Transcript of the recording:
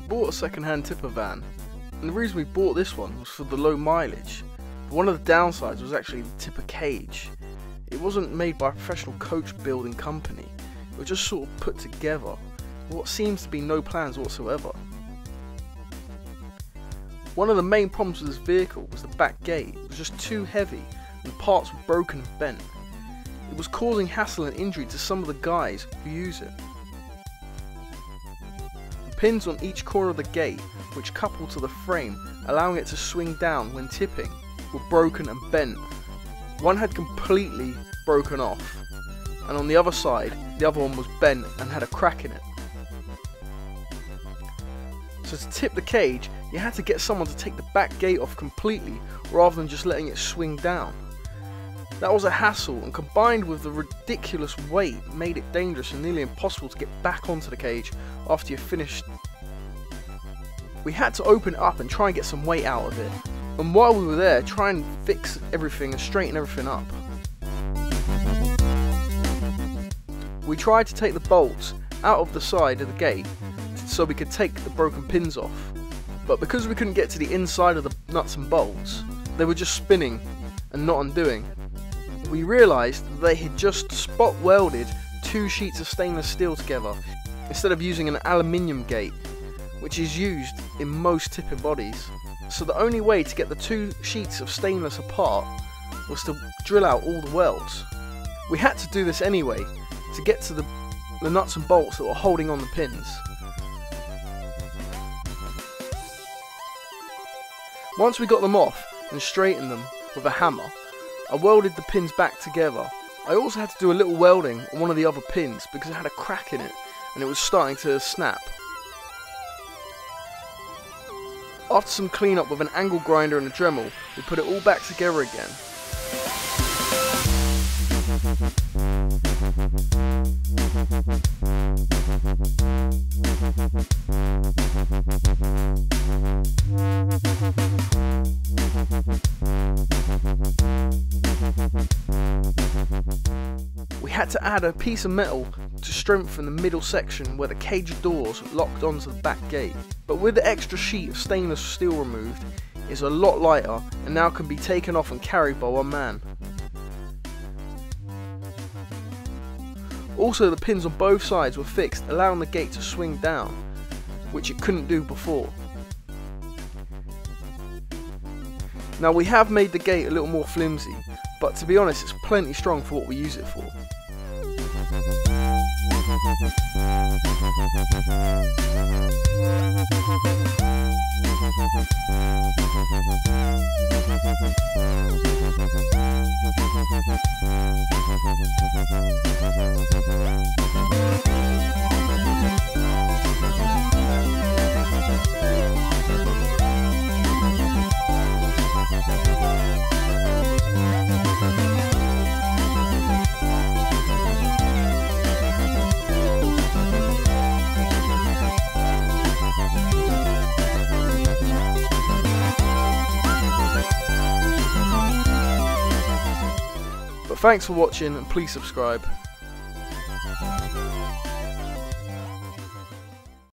bought a second-hand tipper van, and the reason we bought this one was for the low mileage. But one of the downsides was actually the tipper cage. It wasn't made by a professional coach building company, it was just sort of put together with what seems to be no plans whatsoever. One of the main problems with this vehicle was the back gate. It was just too heavy and parts were broken and bent. It was causing hassle and injury to some of the guys who use it. The pins on each corner of the gate, which coupled to the frame, allowing it to swing down when tipping, were broken and bent. One had completely broken off, and on the other side, the other one was bent and had a crack in it. So to tip the cage, you had to get someone to take the back gate off completely rather than just letting it swing down. That was a hassle, and combined with the ridiculous weight made it dangerous and nearly impossible to get back onto the cage after you finished. We had to open it up and try and get some weight out of it, and while we were there try and fix everything and straighten everything up. We tried to take the bolts out of the side of the gate so we could take the broken pins off, but because we couldn't get to the inside of the nuts and bolts, they were just spinning and not undoing. We realised that they had just spot welded two sheets of stainless steel together instead of using an aluminium gate, which is used in most tipping bodies. So the only way to get the two sheets of stainless apart was to drill out all the welds. We had to do this anyway to get to the nuts and bolts that were holding on the pins. Once we got them off and straightened them with a hammer, I welded the pins back together. I also had to do a little welding on one of the other pins because it had a crack in it and it was starting to snap. After some cleanup with an angle grinder and a Dremel, we put it all back together again. We had to add a piece of metal to strengthen the middle section where the cage doors locked onto the back gate. But with the extra sheet of stainless steel removed, it's a lot lighter and now can be taken off and carried by one man. Also, the pins on both sides were fixed, allowing the gate to swing down, which it couldn't do before. Now, we have made the gate a little more flimsy, but to be honest, it's plenty strong for what we use it for. But thanks for watching and please subscribe.